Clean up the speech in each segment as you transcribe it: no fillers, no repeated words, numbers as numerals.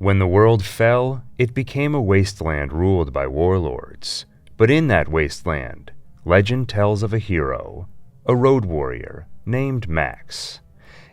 When the world fell, it became a wasteland ruled by warlords. But in that wasteland, legend tells of a hero, a road warrior named Max.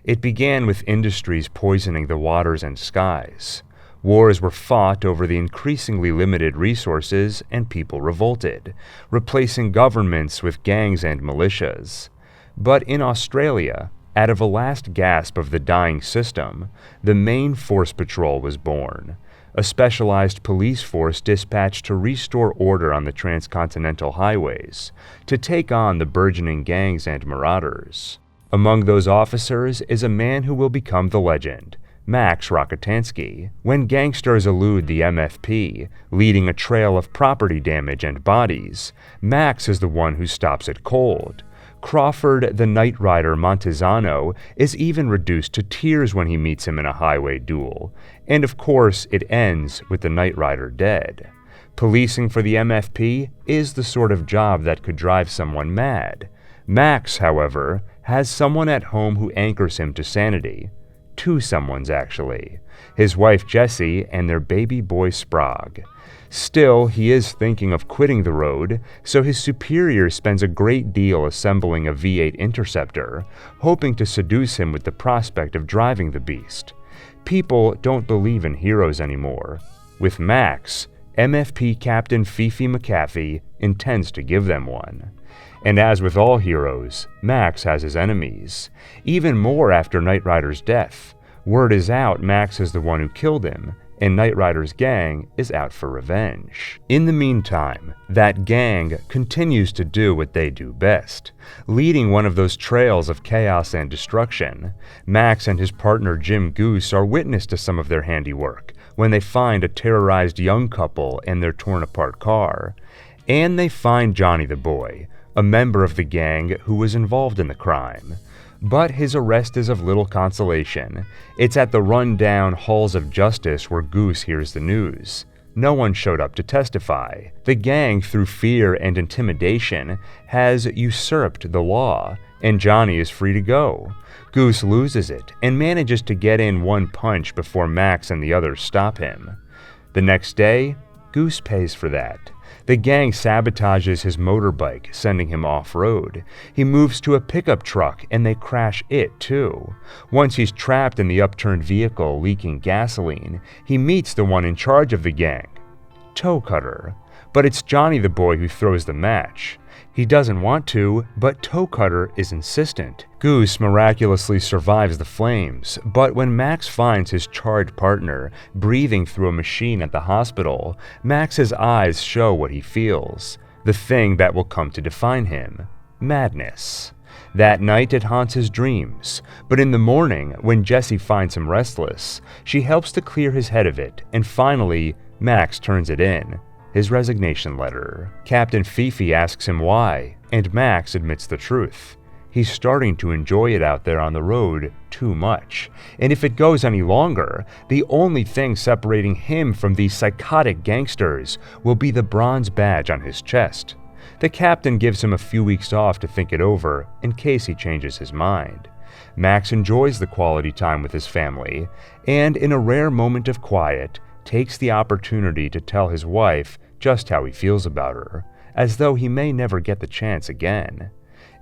It began with industries poisoning the waters and skies. Wars were fought over the increasingly limited resources, and people revolted, replacing governments with gangs and militias. But in Australia, out of a last gasp of the dying system, the main Force Patrol was born, a specialized police force dispatched to restore order on the transcontinental highways, to take on the burgeoning gangs and marauders. Among those officers is a man who will become the legend, Max Rockatansky. When gangsters elude the MFP, leading a trail of property damage and bodies, Max is the one who stops it cold. Crawford the Knight Rider Montezano is even reduced to tears when he meets him in a highway duel, and of course it ends with the Knight Rider dead. Policing for the MFP is the sort of job that could drive someone mad. Max, however, has someone at home who anchors him to sanity. Two someones, actually. His wife Jessie and their baby boy Sprague. Still, he is thinking of quitting the road, so his superior spends a great deal assembling a V8 Interceptor, hoping to seduce him with the prospect of driving the beast. People don't believe in heroes anymore. With Max, MFP Captain Fifi McAfee intends to give them one. And as with all heroes, Max has his enemies. Even more after Knight Rider's death. Word is out Max is the one who killed him, and Knight Rider's gang is out for revenge. In the meantime, that gang continues to do what they do best, leading one of those trails of chaos and destruction. Max and his partner Jim Goose are witness to some of their handiwork when they find a terrorized young couple and their torn-apart car. And they find Johnny the Boy, a member of the gang who was involved in the crime. But his arrest is of little consolation. It's at the run-down halls of justice where Goose hears the news. No one showed up to testify. The gang, through fear and intimidation, has usurped the law, and Johnny is free to go. Goose loses it and manages to get in one punch before Max and the others stop him. The next day, Goose pays for that. The gang sabotages his motorbike, sending him off-road. He moves to a pickup truck, and they crash it, too. Once he's trapped in the upturned vehicle leaking gasoline, he meets the one in charge of the gang, Toe Cutter. But it's Johnny the Boy who throws the match. He doesn't want to, but Toe Cutter is insistent. Goose miraculously survives the flames, but when Max finds his charred partner breathing through a machine at the hospital, Max's eyes show what he feels, the thing that will come to define him: madness. That night it haunts his dreams, but in the morning, when Jessie finds him restless, she helps to clear his head of it, and finally, Max turns it in. His resignation letter. Captain Fifi asks him why, and Max admits the truth. He's starting to enjoy it out there on the road too much, and if it goes any longer, the only thing separating him from these psychotic gangsters will be the bronze badge on his chest. The captain gives him a few weeks off to think it over, in case he changes his mind. Max enjoys the quality time with his family, and in a rare moment of quiet, takes the opportunity to tell his wife just how he feels about her, as though he may never get the chance again.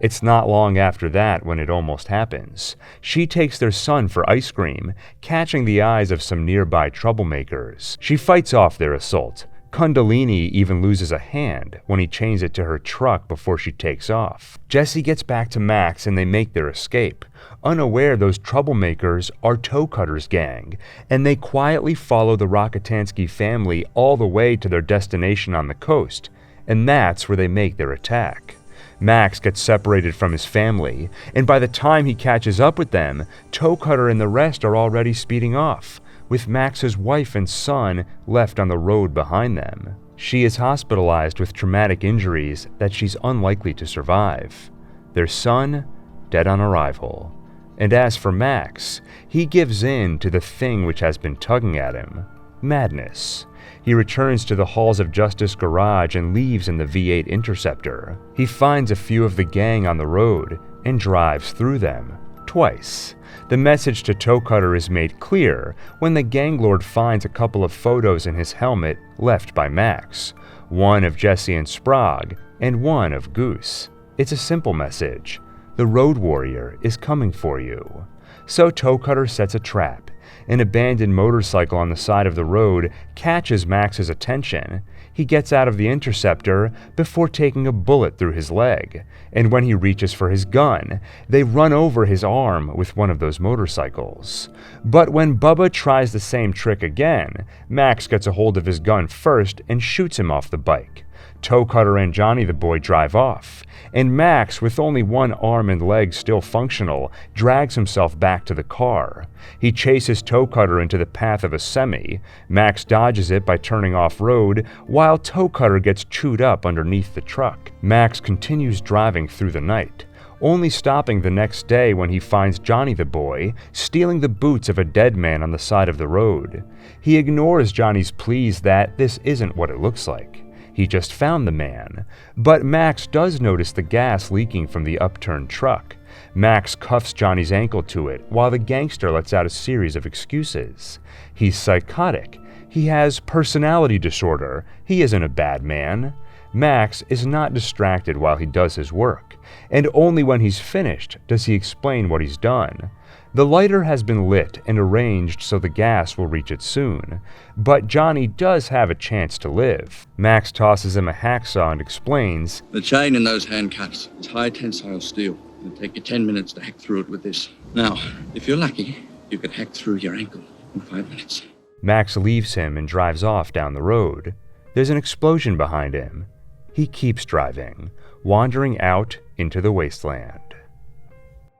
It's not long after that when it almost happens. She takes their son for ice cream, catching the eyes of some nearby troublemakers. She fights off their assault. Kundalini even loses a hand when he chains it to her truck before she takes off. Jessie gets back to Max and they make their escape, unaware those troublemakers are Toe Cutter's gang, and they quietly follow the Rockatansky family all the way to their destination on the coast, and that's where they make their attack. Max gets separated from his family, and by the time he catches up with them, Toe Cutter and the rest are already speeding off, with Max's wife and son left on the road behind them. She is hospitalized with traumatic injuries that she's unlikely to survive. Their son, dead on arrival. And as for Max, he gives in to the thing which has been tugging at him: madness. He returns to the Halls of Justice garage and leaves in the V8 Interceptor. He finds a few of the gang on the road and drives through them, twice. The message to Toe Cutter is made clear when the gang lord finds a couple of photos in his helmet left by Max, one of Jesse and Sprague, and one of Goose. It's a simple message. The Road Warrior is coming for you. So Toe Cutter sets a trap. An abandoned motorcycle on the side of the road catches Max's attention. He gets out of the interceptor before taking a bullet through his leg, and when he reaches for his gun, they run over his arm with one of those motorcycles. But when Bubba tries the same trick again, Max gets a hold of his gun first and shoots him off the bike. Toe Cutter and Johnny the Boy drive off, and Max, with only one arm and leg still functional, drags himself back to the car. He chases Toe Cutter into the path of a semi. Max dodges it by turning off-road, while Toe Cutter gets chewed up underneath the truck. Max continues driving through the night, only stopping the next day when he finds Johnny the Boy stealing the boots of a dead man on the side of the road. He ignores Johnny's pleas that this isn't what it looks like. He just found the man. But Max does notice the gas leaking from the upturned truck. Max cuffs Johnny's ankle to it, while the gangster lets out a series of excuses. He's psychotic. He has personality disorder. He isn't a bad man. Max is not distracted while he does his work, and only when he's finished does he explain what he's done. The lighter has been lit and arranged so the gas will reach it soon, but Johnny does have a chance to live. Max tosses him a hacksaw and explains, "The chain in those handcuffs is high tensile steel. It'll take you 10 minutes to hack through it with this. Now, if you're lucky, you could hack through your ankle in 5 minutes." Max leaves him and drives off down the road. There's an explosion behind him. He keeps driving, wandering out into the wasteland.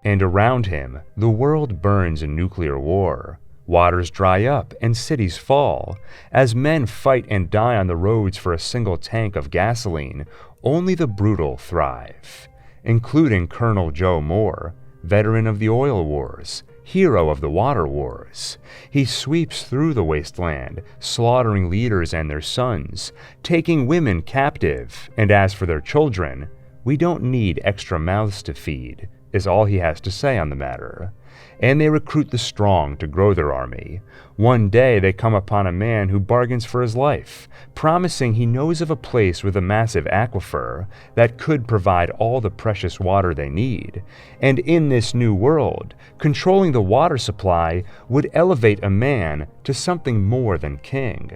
And around him, the world burns in nuclear war. Waters dry up and cities fall. As men fight and die on the roads for a single tank of gasoline, only the brutal thrive, including Colonel Joe Moore, veteran of the oil wars, hero of the water wars. He sweeps through the wasteland, slaughtering leaders and their sons, taking women captive, and as for their children, "We don't need extra mouths to feed," is all he has to say on the matter. And they recruit the strong to grow their army. One day they come upon a man who bargains for his life, promising he knows of a place with a massive aquifer that could provide all the precious water they need. And in this new world, controlling the water supply would elevate a man to something more than king.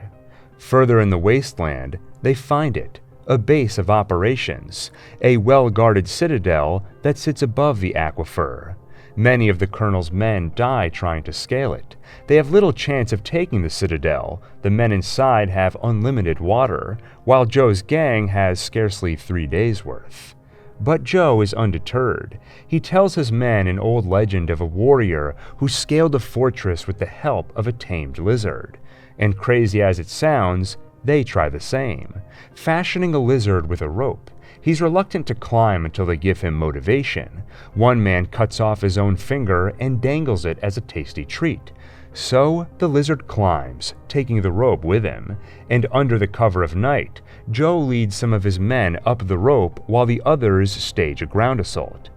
Further in the wasteland, they find it. A base of operations, a well-guarded citadel that sits above the aquifer. Many of the colonel's men die trying to scale it. They have little chance of taking the citadel. The men inside have unlimited water, while Joe's gang has scarcely 3 days' worth. But Joe is undeterred. He tells his men an old legend of a warrior who scaled a fortress with the help of a tamed lizard. And crazy as it sounds, they try the same, fashioning a lizard with a rope. He's reluctant to climb until they give him motivation. One man cuts off his own finger and dangles it as a tasty treat. So the lizard climbs, taking the rope with him, and under the cover of night, Joe leads some of his men up the rope while the others stage a ground assault.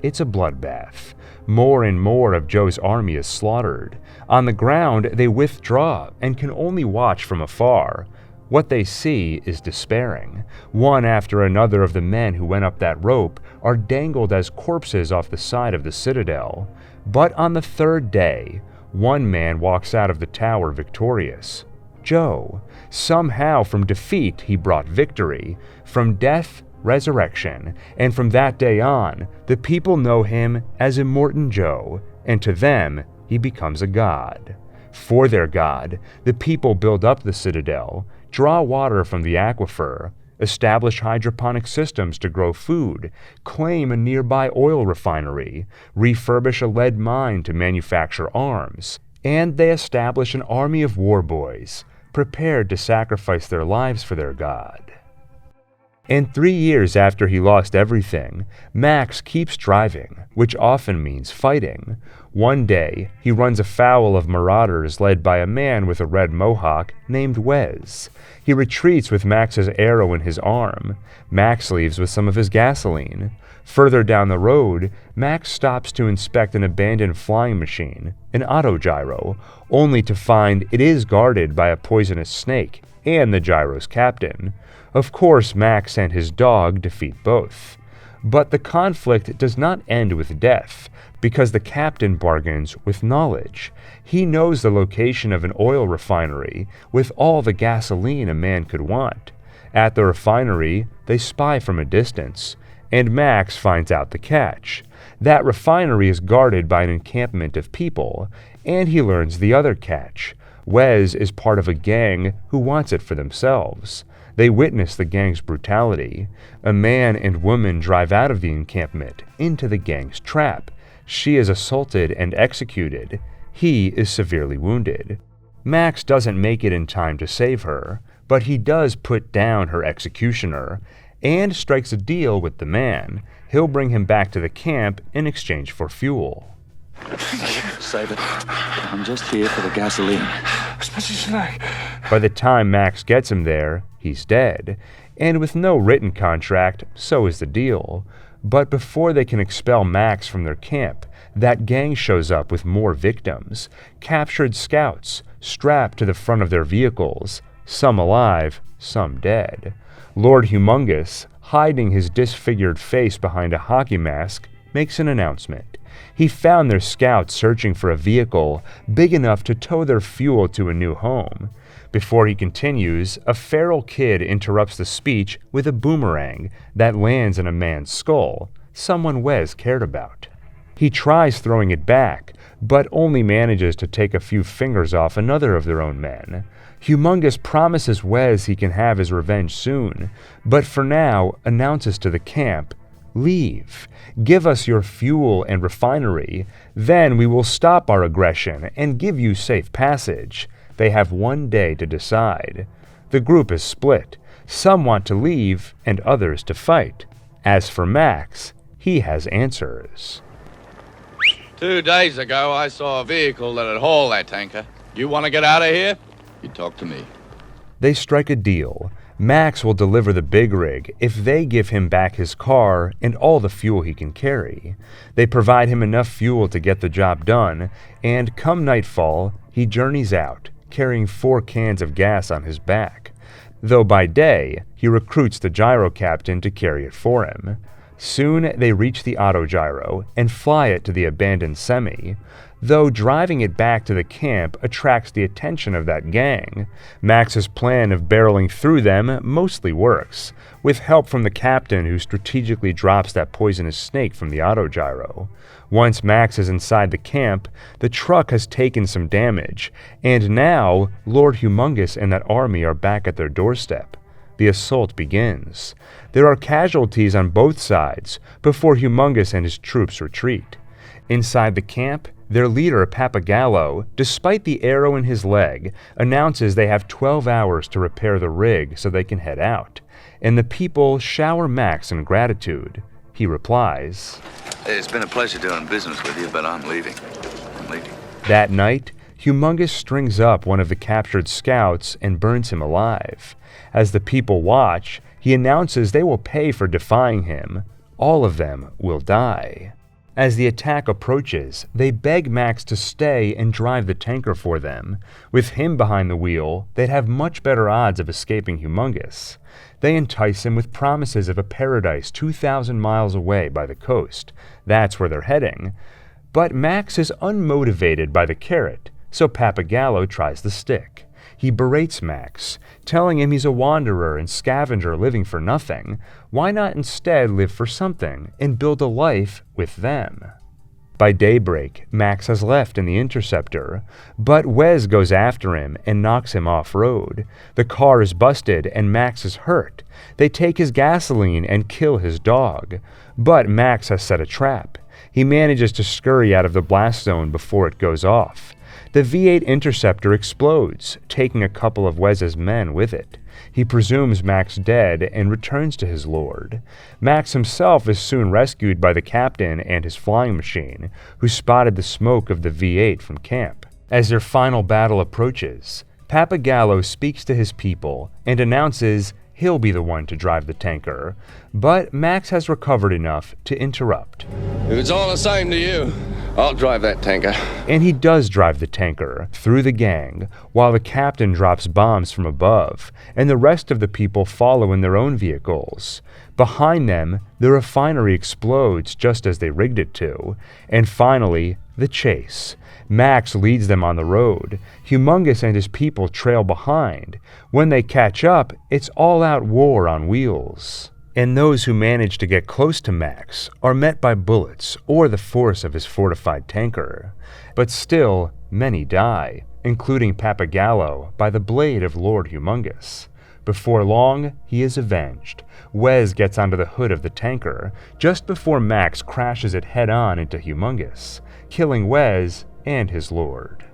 It's a bloodbath. More and more of Joe's army is slaughtered. On the ground, they withdraw and can only watch from afar. What they see is despairing. One after another of the men who went up that rope are dangled as corpses off the side of the citadel. But on the third day, one man walks out of the tower victorious. Joe. Somehow from defeat he brought victory, from death, resurrection, and from that day on, the people know him as Immortan Joe, and to them, he becomes a god. For their god, the people build up the citadel, draw water from the aquifer, establish hydroponic systems to grow food, claim a nearby oil refinery, refurbish a lead mine to manufacture arms, and they establish an army of war boys, prepared to sacrifice their lives for their god. And 3 years after he lost everything, Max keeps driving, which often means fighting. One day, he runs afoul of marauders led by a man with a red mohawk named Wes. He retreats with Max's arrow in his arm. Max leaves with some of his gasoline. Further down the road, Max stops to inspect an abandoned flying machine, an autogyro, only to find it is guarded by a poisonous snake and the gyro's captain. Of course, Max and his dog defeat both. But the conflict does not end with death, because the captain bargains with knowledge. He knows the location of an oil refinery with all the gasoline a man could want. At the refinery, they spy from a distance, and Max finds out the catch. That refinery is guarded by an encampment of people, and he learns the other catch. Wes is part of a gang who wants it for themselves. They witness the gang's brutality. A man and woman drive out of the encampment into the gang's trap. She is assaulted and executed. He is severely wounded. Max doesn't make it in time to save her, but he does put down her executioner and strikes a deal with the man. He'll bring him back to the camp in exchange for fuel. Save it. I'm just here for the gasoline. By the time Max gets him there, he's dead. And with no written contract, so is the deal. But before they can expel Max from their camp, that gang shows up with more victims, captured scouts, strapped to the front of their vehicles, some alive, some dead. Lord Humongous, hiding his disfigured face behind a hockey mask, makes an announcement. He found their scouts searching for a vehicle big enough to tow their fuel to a new home. Before he continues, a feral kid interrupts the speech with a boomerang that lands in a man's skull, someone Wes cared about. He tries throwing it back, but only manages to take a few fingers off another of their own men. Humongous promises Wes he can have his revenge soon, but for now announces to the camp, "Leave. Give us your fuel and refinery. Then we will stop our aggression and give you safe passage." They have 1 day to decide. The group is split. Some want to leave and others to fight. As for Max, he has answers. 2 days ago, I saw a vehicle that had hauled that tanker. You want to get out of here? You talk to me. They strike a deal. Max will deliver the big rig if they give him back his car and all the fuel he can carry. They provide him enough fuel to get the job done, and come nightfall, he journeys out, carrying 4 cans of gas on his back. Though by day, he recruits the gyro captain to carry it for him. Soon they reach the autogyro and fly it to the abandoned semi. Though driving it back to the camp attracts the attention of that gang, Max's plan of barreling through them mostly works, with help from the captain who strategically drops that poisonous snake from the autogyro. Once Max is inside the camp, the truck has taken some damage, and now Lord Humongous and that army are back at their doorstep. The assault begins. There are casualties on both sides before Humongous and his troops retreat. Inside the camp, their leader, Papagallo, despite the arrow in his leg, announces they have 12 hours to repair the rig so they can head out, and the people shower Max in gratitude. He replies, It's been a pleasure doing business with you, but I'm leaving. That night, Humongous strings up one of the captured scouts and burns him alive. As the people watch, he announces they will pay for defying him. All of them will die. As the attack approaches, they beg Max to stay and drive the tanker for them. With him behind the wheel, they'd have much better odds of escaping Humongous. They entice him with promises of a paradise 2,000 miles away by the coast. That's where they're heading. But Max is unmotivated by the carrot, so Papagallo tries the stick. He berates Max, telling him he's a wanderer and scavenger living for nothing. Why not instead live for something and build a life with them? By daybreak, Max has left in the Interceptor, but Wes goes after him and knocks him off-road. The car is busted and Max is hurt. They take his gasoline and kill his dog, but Max has set a trap. He manages to scurry out of the blast zone before it goes off. The V8 interceptor explodes, taking a couple of Wes's men with it. He presumes Max dead and returns to his lord. Max himself is soon rescued by the captain and his flying machine, who spotted the smoke of the V8 from camp. As their final battle approaches, Pappagallo speaks to his people and announces he'll be the one to drive the tanker, but Max has recovered enough to interrupt. If it's all the same to you, I'll drive that tanker. And he does drive the tanker through the gang, while the captain drops bombs from above, and the rest of the people follow in their own vehicles. Behind them, the refinery explodes just as they rigged it to, and finally, the chase. Max leads them on the road. Humongous and his people trail behind. When they catch up, it's all-out war on wheels. And those who manage to get close to Max are met by bullets or the force of his fortified tanker. But still, many die, including Pappagallo by the blade of Lord Humongous. Before long, he is avenged. Wes gets onto the hood of the tanker just before Max crashes it head-on into Humongous, killing Wes and his lord.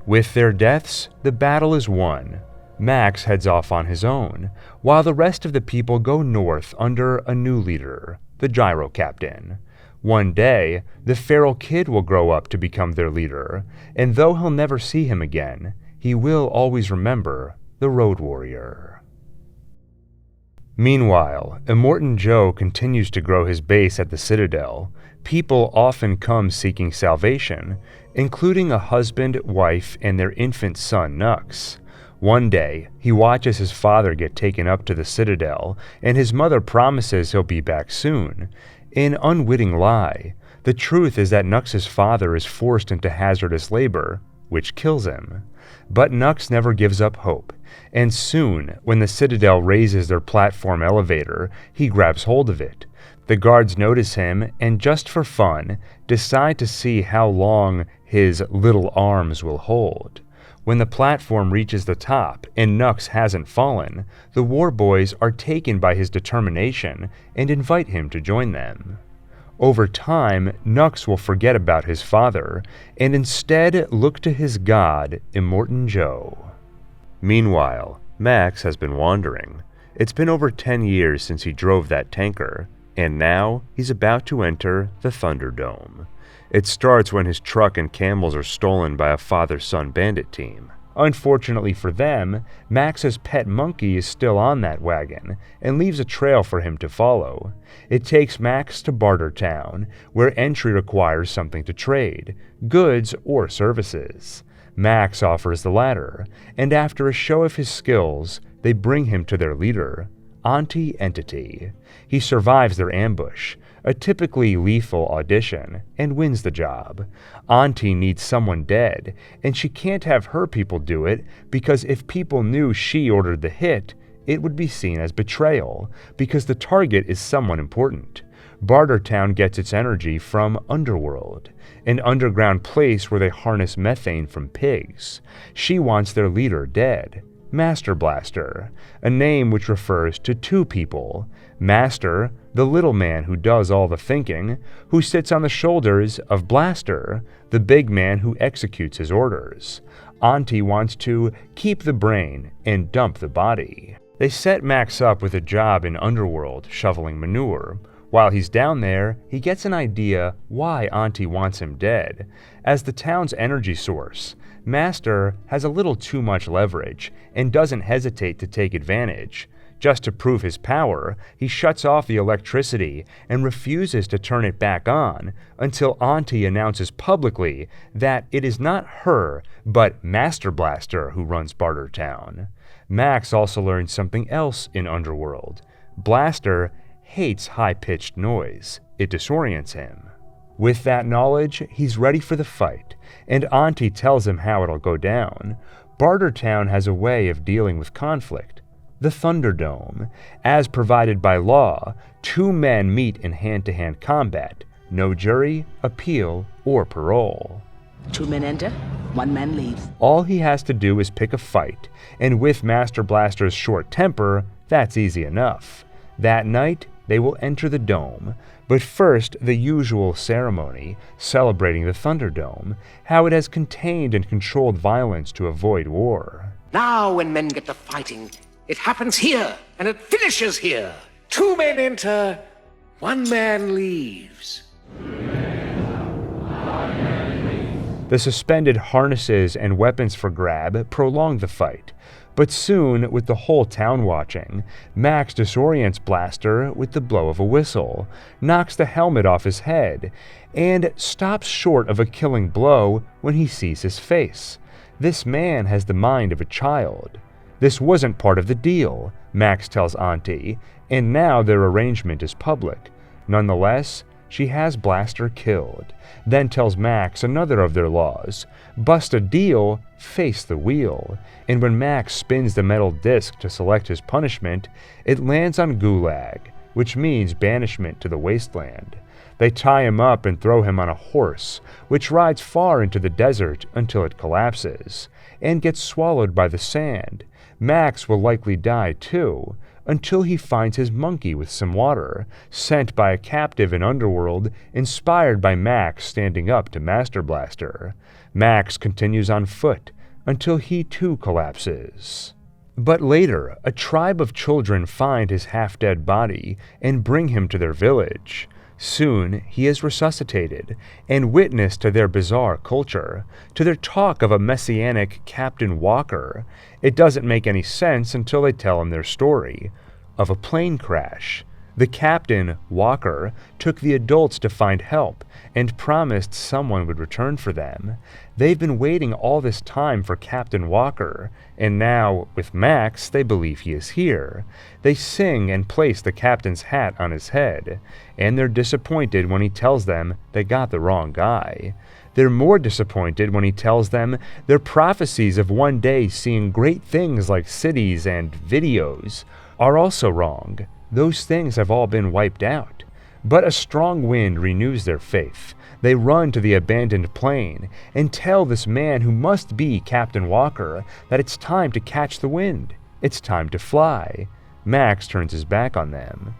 With their deaths, the battle is won. Max heads off on his own, while the rest of the people go north under a new leader, the Gyro Captain. One day, the feral kid will grow up to become their leader, and though he'll never see him again, he will always remember the Road Warrior. Meanwhile, Immortan Joe continues to grow his base at the Citadel. People often come seeking salvation, including a husband, wife, and their infant son, Nux. One day, he watches his father get taken up to the Citadel, and his mother promises he'll be back soon. An unwitting lie. The truth is that Nux's father is forced into hazardous labor, which kills him. But Nux never gives up hope, and soon, when the Citadel raises their platform elevator, he grabs hold of it. The guards notice him, and just for fun, decide to see how long his little arms will hold. When the platform reaches the top and Nux hasn't fallen, the war boys are taken by his determination and invite him to join them. Over time, Nux will forget about his father and instead look to his god, Immortan Joe. Meanwhile, Max has been wandering. It's been over 10 years since he drove that tanker, and now he's about to enter the Thunderdome. It starts when his truck and camels are stolen by a father-son bandit team. Unfortunately for them, Max's pet monkey is still on that wagon and leaves a trail for him to follow. It takes Max to Bartertown, where entry requires something to trade, goods or services. Max offers the latter, and after a show of his skills, they bring him to their leader, Auntie Entity. He survives their ambush, a typically lethal audition, and wins the job. Auntie needs someone dead, and she can't have her people do it because if people knew she ordered the hit, it would be seen as betrayal, because the target is someone important. Bartertown gets its energy from Underworld, an underground place where they harness methane from pigs. She wants their leader dead, Master Blaster, a name which refers to two people. Master, the little man who does all the thinking, who sits on the shoulders of Blaster, the big man who executes his orders. Auntie wants to keep the brain and dump the body. They set Max up with a job in Underworld, shoveling manure. While he's down there, he gets an idea why Auntie wants him dead. As the town's energy source, Master has a little too much leverage and doesn't hesitate to take advantage. Just to prove his power, he shuts off the electricity and refuses to turn it back on until Auntie announces publicly that it is not her, but Master Blaster who runs Bartertown. Max also learns something else in Underworld. Blaster hates high-pitched noise. It disorients him. With that knowledge, he's ready for the fight, and Auntie tells him how it'll go down. Bartertown has a way of dealing with conflict. The Thunderdome. As provided by law, two men meet in hand-to-hand combat. No jury, appeal, or parole. 2 men enter, 1 man leaves. All he has to do is pick a fight, and with Master Blaster's short temper, that's easy enough. That night, they will enter the dome, but first the usual ceremony celebrating the Thunderdome, how it has contained and controlled violence to avoid war. Now when men get to fighting, it happens here, and it finishes here. 2 men enter, 1 man leaves. The suspended harnesses and weapons for grab prolong the fight, but soon, with the whole town watching, Max disorients Blaster with the blow of a whistle, knocks the helmet off his head, and stops short of a killing blow when he sees his face. This man has the mind of a child. This wasn't part of the deal, Max tells Auntie, and now their arrangement is public. Nonetheless, she has Blaster killed, then tells Max another of their laws: bust a deal, face the wheel. And when Max spins the metal disc to select his punishment, it lands on Gulag, which means banishment to the wasteland. They tie him up and throw him on a horse, which rides far into the desert until it collapses, and gets swallowed by the sand. Max will likely die too, until he finds his monkey with some water, sent by a captive in Underworld, inspired by Max standing up to Master Blaster. Max continues on foot, until he too collapses. But later, a tribe of children find his half-dead body and bring him to their village. Soon he is resuscitated, and witness to their bizarre culture, to their talk of a messianic Captain Walker. It doesn't make any sense until they tell him their story of a plane crash. The captain, Walker, took the adults to find help and promised someone would return for them. They've been waiting all this time for Captain Walker, and now, with Max, they believe he is here. They sing and place the captain's hat on his head, and they're disappointed when he tells them they got the wrong guy. They're more disappointed when he tells them their prophecies of one day seeing great things like cities and videos are also wrong. Those things have all been wiped out. But a strong wind renews their faith. They run to the abandoned plane and tell this man who must be Captain Walker that it's time to catch the wind. It's time to fly. Max turns his back on them.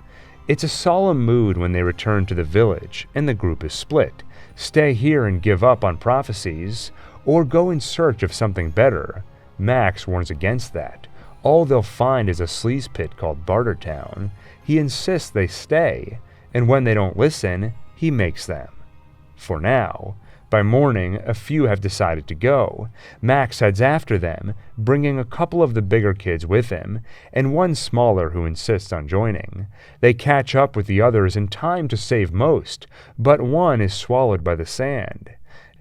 It's a solemn mood when they return to the village and the group is split. Stay here and give up on prophecies, or go in search of something better. Max warns against that. All they'll find is a sleaze pit called Bartertown. He insists they stay, and when they don't listen, he makes them. For now. By morning, a few have decided to go. Max heads after them, bringing a couple of the bigger kids with him, and one smaller who insists on joining. They catch up with the others in time to save most, but one is swallowed by the sand.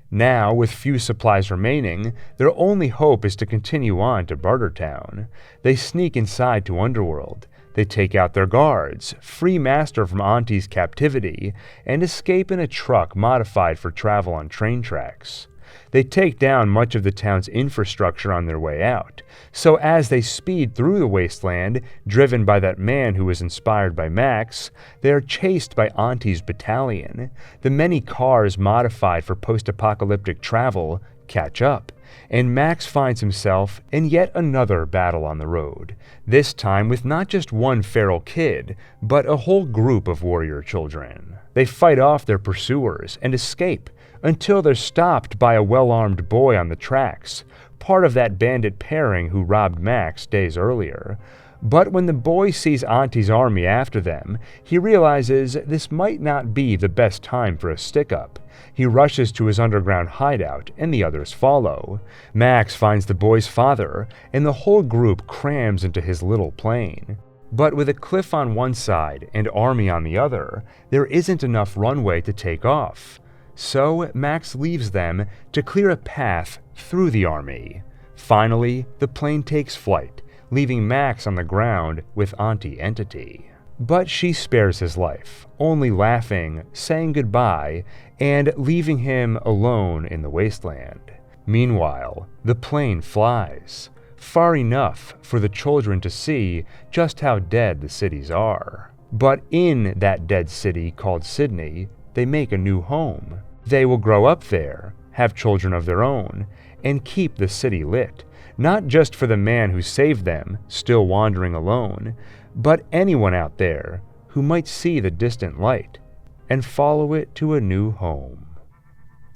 Now, with few supplies remaining, their only hope is to continue on to Bartertown. They sneak inside to Underworld. They take out their guards, free Master from Auntie's captivity, and escape in a truck modified for travel on train tracks. They take down much of the town's infrastructure on their way out, so as they speed through the wasteland, driven by that man who was inspired by Max, they are chased by Auntie's battalion. The many cars modified for post-apocalyptic travel catch up, and Max finds himself in yet another battle on the road, this time with not just one feral kid, but a whole group of warrior children. They fight off their pursuers and escape, until they're stopped by a well-armed boy on the tracks, part of that bandit pairing who robbed Max days earlier. But when the boy sees Auntie's army after them, he realizes this might not be the best time for a stick-up. He rushes to his underground hideout, and the others follow. Max finds the boy's father, and the whole group crams into his little plane. But with a cliff on one side and army on the other, there isn't enough runway to take off. So Max leaves them to clear a path through the army. Finally, the plane takes flight, leaving Max on the ground with Auntie Entity. But she spares his life, only laughing, saying goodbye, and leaving him alone in the wasteland. Meanwhile, the plane flies, far enough for the children to see just how dead the cities are. But in that dead city called Sydney, they make a new home. They will grow up there, have children of their own, and keep the city lit, not just for the man who saved them, still wandering alone, but anyone out there who might see the distant light and follow it to a new home.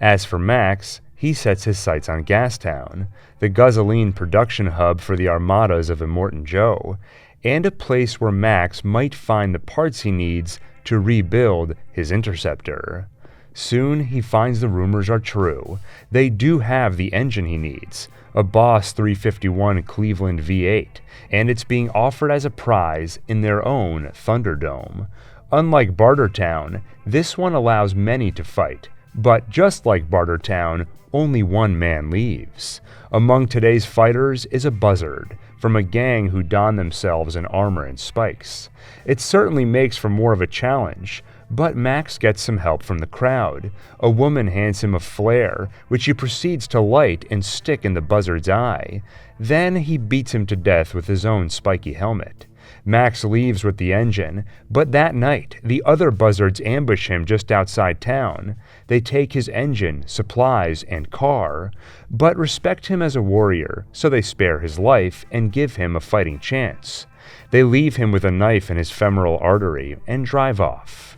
As for Max, he sets his sights on Gastown, the gasoline production hub for the armadas of Immortan Joe, and a place where Max might find the parts he needs to rebuild his interceptor. Soon he finds the rumors are true. They do have the engine he needs, a Boss 351 Cleveland V8, and it's being offered as a prize in their own Thunderdome. Unlike Bartertown, this one allows many to fight, but just like Bartertown, only one man leaves. Among today's fighters is a buzzard, from a gang who don themselves in armor and spikes. It certainly makes for more of a challenge, but Max gets some help from the crowd. A woman hands him a flare, which he proceeds to light and stick in the buzzard's eye. Then he beats him to death with his own spiky helmet. Max leaves with the engine, but that night, the other buzzards ambush him just outside town. They take his engine, supplies, and car, but respect him as a warrior, so they spare his life and give him a fighting chance. They leave him with a knife in his femoral artery and drive off.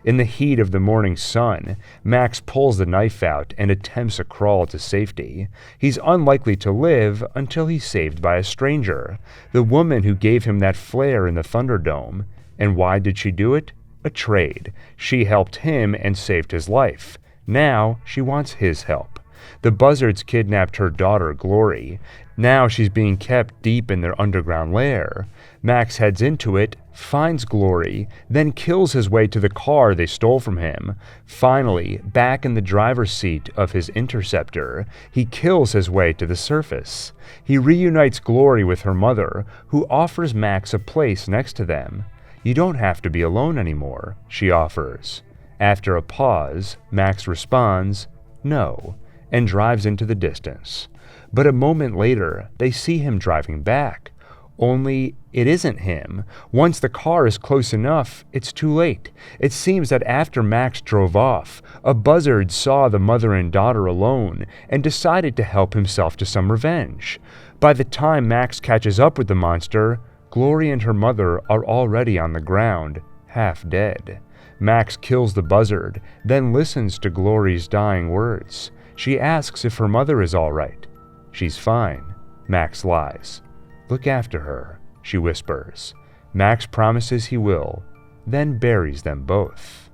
In the heat of the morning sun, Max pulls the knife out and attempts a crawl to safety. He's unlikely to live until he's saved by a stranger, the woman who gave him that flare in the Thunderdome. And why did she do it? A trade. She helped him and saved his life. Now she wants his help. The buzzards kidnapped her daughter, Glory. Now she's being kept deep in their underground lair. Max heads into it, finds Glory, then kills his way to the car they stole from him. Finally, back in the driver's seat of his interceptor, he kills his way to the surface. He reunites Glory with her mother, who offers Max a place next to them. "You don't have to be alone anymore," she offers. After a pause, Max responds, "No," and drives into the distance. But a moment later, they see him driving back. Only it isn't him. Once the car is close enough, it's too late. It seems that after Max drove off, a buzzard saw the mother and daughter alone and decided to help himself to some revenge. By the time Max catches up with the monster, Glory and her mother are already on the ground, half dead. Max kills the buzzard, then listens to Glory's dying words. She asks if her mother is all right. "She's fine," Max lies. "Look after her," she whispers. Max promises he will, then buries them both.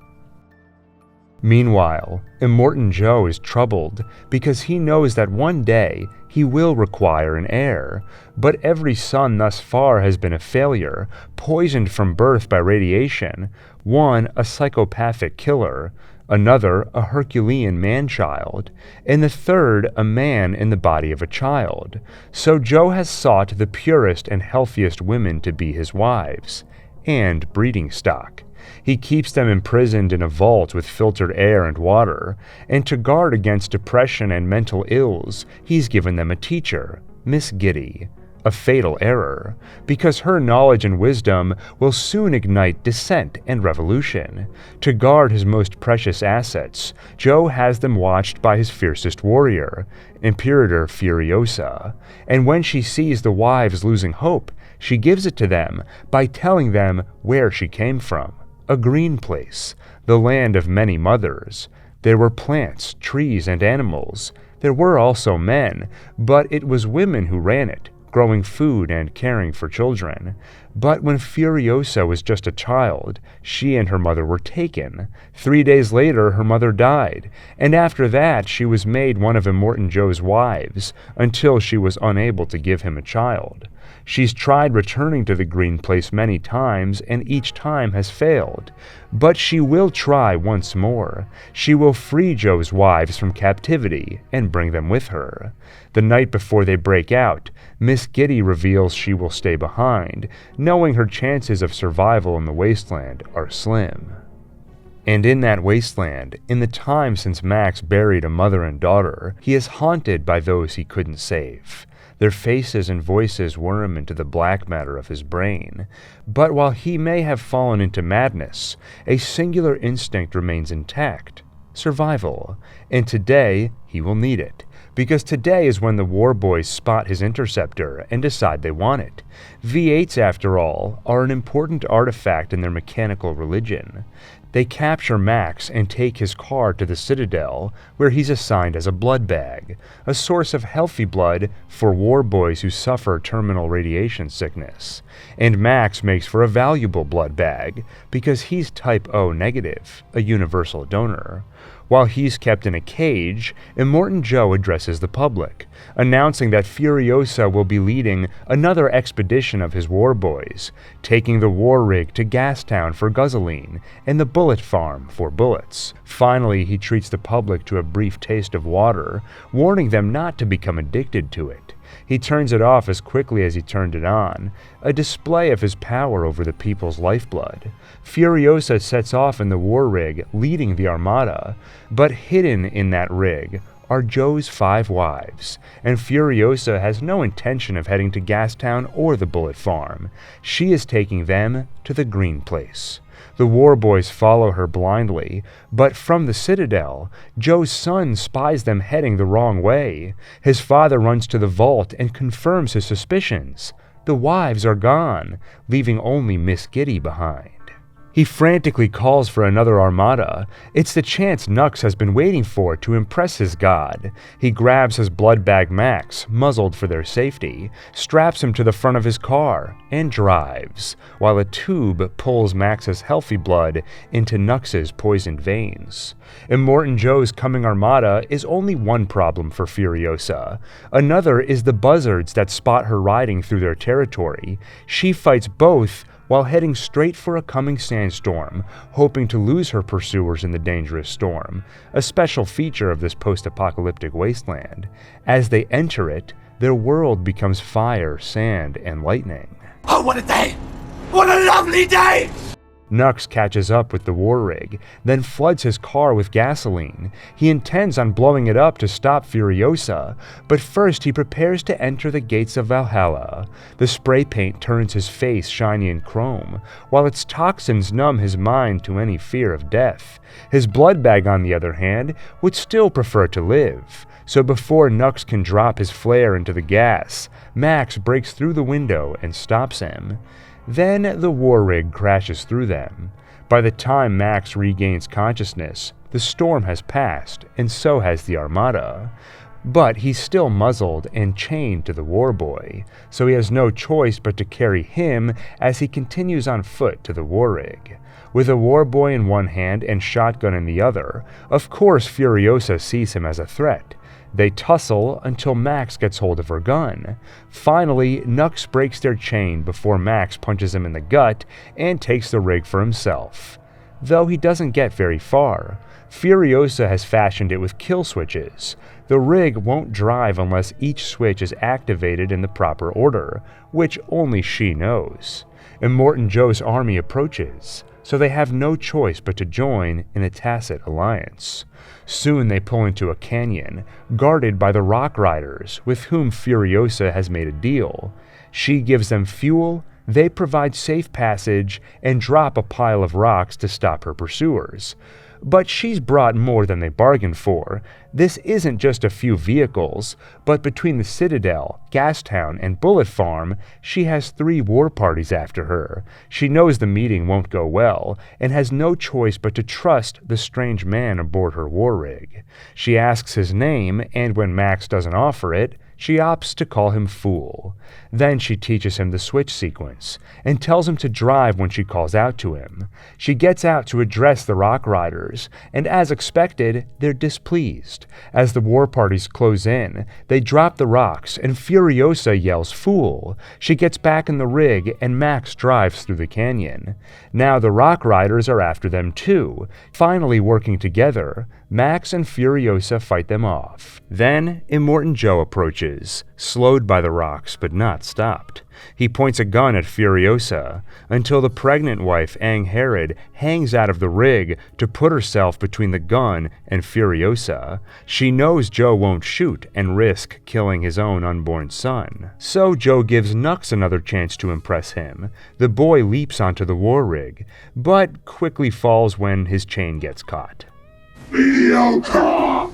Meanwhile, Immortan Joe is troubled because he knows that one day he will require an heir, but every son thus far has been a failure, poisoned from birth by radiation, one a psychopathic killer, another a Herculean man-child, and the third a man in the body of a child. So Joe has sought the purest and healthiest women to be his wives, and breeding stock. He keeps them imprisoned in a vault with filtered air and water, and to guard against depression and mental ills, he's given them a teacher, Miss Giddy. A fatal error, because her knowledge and wisdom will soon ignite dissent and revolution. To guard his most precious assets, Joe has them watched by his fiercest warrior, Imperator Furiosa, and when she sees the wives losing hope, she gives it to them by telling them where she came from. A green place, the land of many mothers. There were plants, trees, and animals. There were also men, but it was women who ran it, growing food and caring for children. But when Furiosa was just a child, she and her mother were taken. 3 days later, her mother died, and after that she was made one of Immortan Joe's wives, until she was unable to give him a child. She's tried returning to the green place many times, and each time has failed. But she will try once more. She will free Joe's wives from captivity and bring them with her. The night before they break out, Miss Giddy reveals she will stay behind, knowing her chances of survival in the wasteland are slim. And in that wasteland, in the time since Max buried a mother and daughter, he is haunted by those he couldn't save. Their faces and voices worm into the black matter of his brain. But while he may have fallen into madness, a singular instinct remains intact: survival. And today, he will need it. because today is when the war boys spot his interceptor and decide they want it. V8s, after all, are an important artifact in their mechanical religion. They capture Max and take his car to the Citadel, where he's assigned as a blood bag, a source of healthy blood for war boys who suffer terminal radiation sickness. And Max makes for a valuable blood bag, because he's type O negative, a universal donor. While he's kept in a cage, Immortan Joe addresses the public, announcing that Furiosa will be leading another expedition of his war boys, taking the war rig to Gastown for gasoline and the bullet farm for bullets. Finally, he treats the public to a brief taste of water, warning them not to become addicted to it. He turns it off as quickly as he turned it on, a display of his power over the people's lifeblood. Furiosa sets off in the war rig, leading the armada, but hidden in that rig are Joe's 5 wives, and Furiosa has no intention of heading to Gastown or the bullet farm. She is taking them to the Green Place. The war boys follow her blindly, but from the Citadel, Joe's son spies them heading the wrong way. His father runs to the vault and confirms his suspicions. The wives are gone, leaving only Miss Giddy behind. He frantically calls for another armada. It's the chance Nux has been waiting for to impress his god. He grabs his blood bag Max, muzzled for their safety, straps him to the front of his car, and drives, while a tube pulls Max's healthy blood into Nux's poisoned veins. Immortan Joe's coming armada is only one problem for Furiosa. Another is the buzzards that spot her riding through their territory. She fights both while heading straight for a coming sandstorm, hoping to lose her pursuers in the dangerous storm, a special feature of this post-apocalyptic wasteland. As they enter it, their world becomes fire, sand, and lightning. Oh, what a day! What a lovely day! Nux catches up with the war rig, then floods his car with gasoline. He intends on blowing it up to stop Furiosa, but first he prepares to enter the gates of Valhalla. The spray paint turns his face shiny and chrome, while its toxins numb his mind to any fear of death. His blood bag, on the other hand, would still prefer to live. So before Nux can drop his flare into the gas, Max breaks through the window and stops him. Then the war rig crashes through them. By the time Max regains consciousness, the storm has passed, and so has the armada. But he's still muzzled and chained to the war boy, so he has no choice but to carry him as he continues on foot to the war rig. With a war boy in one hand and shotgun in the other, of course Furiosa sees him as a threat. They tussle until Max gets hold of her gun. Finally, Nux breaks their chain before Max punches him in the gut and takes the rig for himself. Though he doesn't get very far. Furiosa has fashioned it with kill switches. The rig won't drive unless each switch is activated in the proper order, which only she knows. Immortan Joe's army approaches, so they have no choice but to join in a tacit alliance. Soon they pull into a canyon, guarded by the Rock Riders, with whom Furiosa has made a deal. She gives them fuel, they provide safe passage, and drop a pile of rocks to stop her pursuers. But she's brought more than they bargained for. This isn't just a few vehicles, but between the Citadel, Gastown, and Bullet Farm, she has 3 war parties after her. She knows the meeting won't go well, and has no choice but to trust the strange man aboard her war rig. She asks his name, and when Max doesn't offer it, she opts to call him Fool. Then she teaches him the switch sequence, and tells him to drive when she calls out to him. She gets out to address the Rock Riders, and as expected, they're displeased. As the war parties close in, they drop the rocks, and Furiosa yells Fool. She gets back in the rig, and Max drives through the canyon. Now the Rock Riders are after them too. Finally working together, Max and Furiosa fight them off. Then Immortan Joe approaches, slowed by the rocks but not stopped. He points a gun at Furiosa, until the pregnant wife, Ang Herod, hangs out of the rig to put herself between the gun and Furiosa. She knows Joe won't shoot and risk killing his own unborn son. So Joe gives Nux another chance to impress him. The boy leaps onto the war rig, but quickly falls when his chain gets caught. Mediocre!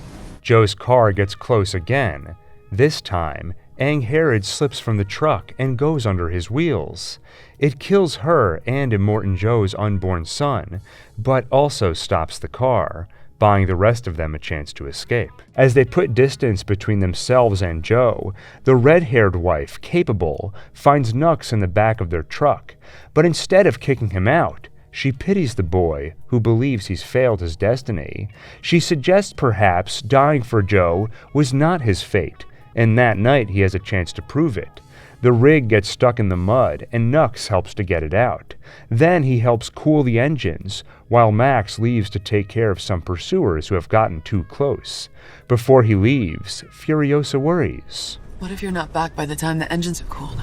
Joe's car gets close again. This time, Aang Herod slips from the truck and goes under his wheels. It kills her and Immortan Joe's unborn son, but also stops the car, buying the rest of them a chance to escape. As they put distance between themselves and Joe, the red-haired wife, Capable, finds Nux in the back of their truck, but instead of kicking him out, she pities the boy, who believes he's failed his destiny. She suggests perhaps dying for Joe was not his fate, and that night he has a chance to prove it. The rig gets stuck in the mud, and Nux helps to get it out. Then he helps cool the engines, while Max leaves to take care of some pursuers who have gotten too close. Before he leaves, Furiosa worries. What if you're not back by the time the engines are cooled?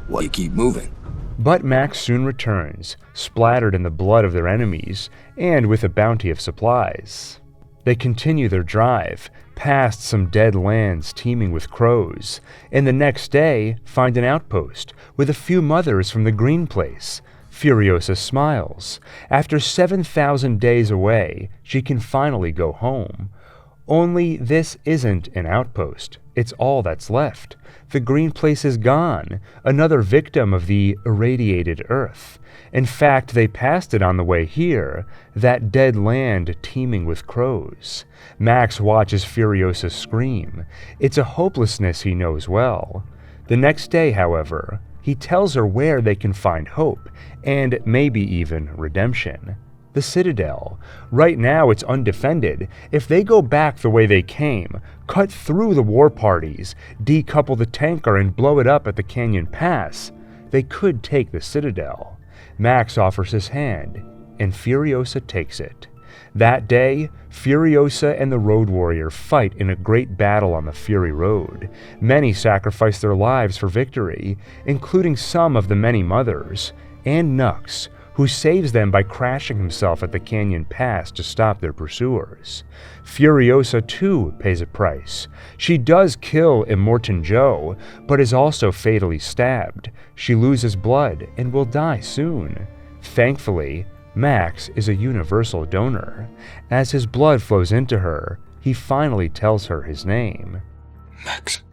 Well, you keep moving. But Max soon returns, splattered in the blood of their enemies, and with a bounty of supplies. They continue their drive, past some dead lands teeming with crows, and the next day find an outpost with a few mothers from the Green Place. Furiosa smiles. After 7,000 days away, she can finally go home. Only this isn't an outpost. It's all that's left. The Green Place is gone, another victim of the irradiated Earth. In fact, they passed it on the way here, that dead land teeming with crows. Max watches Furiosa scream. It's a hopelessness he knows well. The next day, however, he tells her where they can find hope, and maybe even redemption. The Citadel. Right now it's undefended. If they go back the way they came, cut through the war parties, decouple the tanker and blow it up at the Canyon Pass, they could take the Citadel. Max offers his hand, and Furiosa takes it. That day, Furiosa and the Road Warrior fight in a great battle on the Fury Road. Many sacrifice their lives for victory, including some of the many mothers, and Nux, who saves them by crashing himself at the Canyon Pass to stop their pursuers. Furiosa too pays a price. She does kill Immortan Joe, but is also fatally stabbed. She loses blood and will die soon. Thankfully, Max is a universal donor. As his blood flows into her, he finally tells her his name. Max.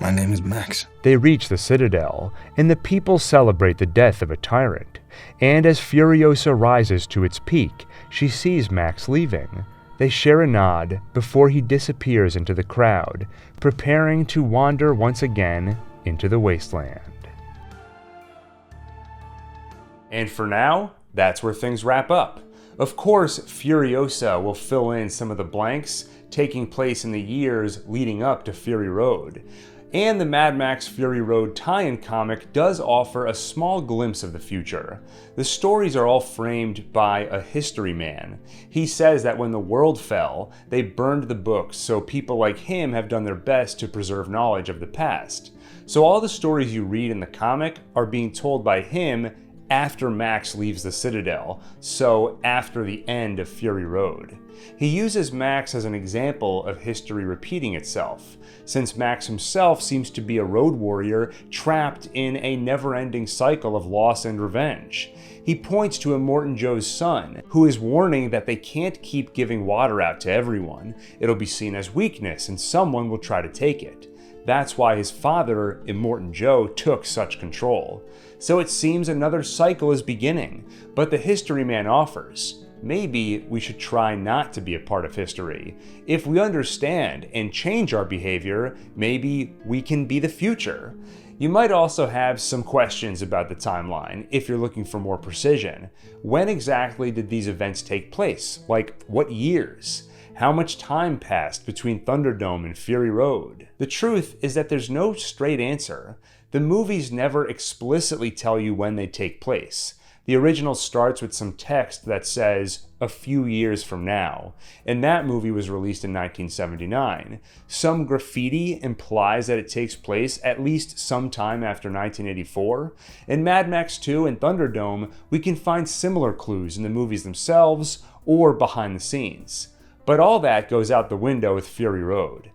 My name is Max. They reach the Citadel, and the people celebrate the death of a tyrant. And as Furiosa rises to its peak, she sees Max leaving. They share a nod before he disappears into the crowd, preparing to wander once again into the wasteland. And for now, that's where things wrap up. Of course, Furiosa will fill in some of the blanks taking place in the years leading up to Fury Road. And the Mad Max Fury Road tie-in comic does offer a small glimpse of the future. The stories are all framed by a history man. He says that when the world fell, they burned the books, so people like him have done their best to preserve knowledge of the past. So all the stories you read in the comic are being told by him after Max leaves the Citadel, so after the end of Fury Road. He uses Max as an example of history repeating itself, since Max himself seems to be a road warrior trapped in a never-ending cycle of loss and revenge. He points to Immortan Joe's son, who is warning that they can't keep giving water out to everyone. It'll be seen as weakness and someone will try to take it. That's why his father, Immortan Joe, took such control. So it seems another cycle is beginning, but the history man offers, maybe we should try not to be a part of history. If we understand and change our behavior, maybe we can be the future. You might also have some questions about the timeline if you're looking for more precision. When exactly did these events take place? Like, what years? How much time passed between Thunderdome and Fury Road? The truth is that there's no straight answer. The movies never explicitly tell you when they take place. The original starts with some text that says, a few years from now, and that movie was released in 1979. Some graffiti implies that it takes place at least sometime after 1984. In Mad Max 2 and Thunderdome, we can find similar clues in the movies themselves or behind the scenes. But all that goes out the window with Fury Road.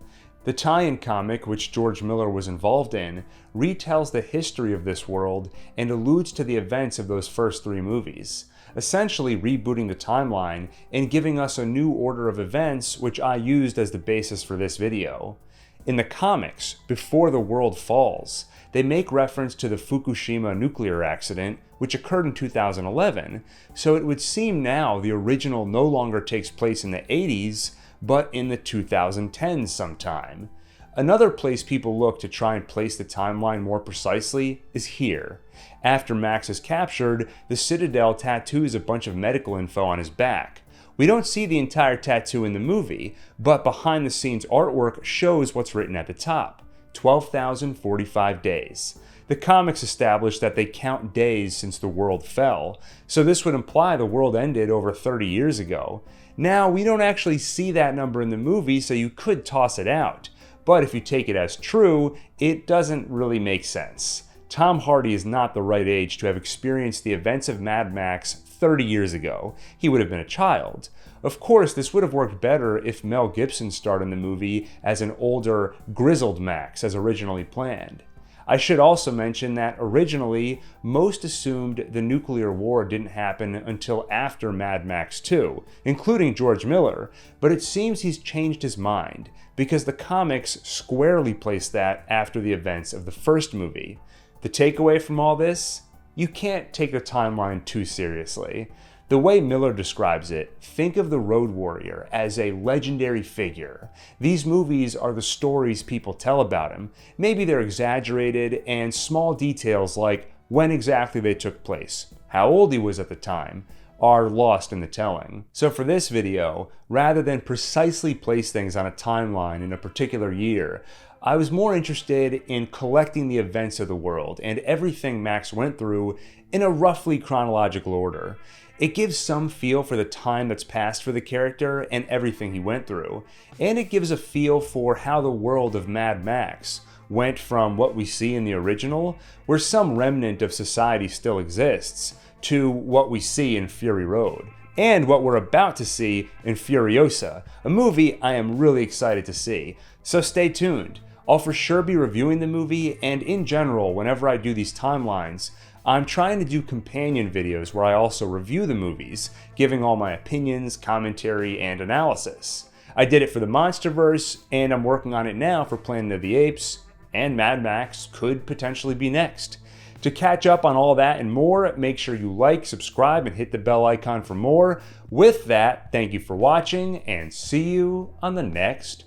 The tie-in comic, which George Miller was involved in, retells the history of this world and alludes to the events of those first 3 movies, essentially rebooting the timeline and giving us a new order of events, which I used as the basis for this video. In the comics, before the world falls, they make reference to the Fukushima nuclear accident, which occurred in 2011, so it would seem now the original no longer takes place in the 80s, but in the 2010s sometime. Another place people look to try and place the timeline more precisely is here. After Max is captured, the Citadel tattoos a bunch of medical info on his back. We don't see the entire tattoo in the movie, but behind the scenes artwork shows what's written at the top: 12,045 days. The comics establish that they count days since the world fell, so this would imply the world ended over 30 years ago. Now, we don't actually see that number in the movie, so you could toss it out. But if you take it as true, it doesn't really make sense. Tom Hardy is not the right age to have experienced the events of Mad Max 30 years ago. He would have been a child. Of course, this would have worked better if Mel Gibson starred in the movie as an older, grizzled Max as originally planned. I should also mention that originally, most assumed the nuclear war didn't happen until after Mad Max 2, including George Miller, but it seems he's changed his mind, because the comics squarely place that after the events of the first movie. The takeaway from all this? You can't take the timeline too seriously. The way Miller describes it, think of the Road Warrior as a legendary figure. These movies are the stories people tell about him. Maybe they're exaggerated, and small details like when exactly they took place, how old he was at the time, are lost in the telling. So for this video, rather than precisely place things on a timeline in a particular year, I was more interested in collecting the events of the world and everything Max went through in a roughly chronological order. It gives some feel for the time that's passed for the character and everything he went through, and it gives a feel for how the world of Mad Max went from what we see in the original, where some remnant of society still exists, to what we see in Fury Road, and what we're about to see in Furiosa, a movie I am really excited to see. So stay tuned. I'll for sure be reviewing the movie, and in general, whenever I do these timelines, I'm trying to do companion videos where I also review the movies, giving all my opinions, commentary, and analysis. I did it for the Monsterverse, and I'm working on it now for Planet of the Apes, and Mad Max could potentially be next. To catch up on all that and more, make sure you like, subscribe, and hit the bell icon for more. With that, thank you for watching, and see you on the next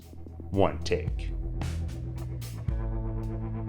One Take.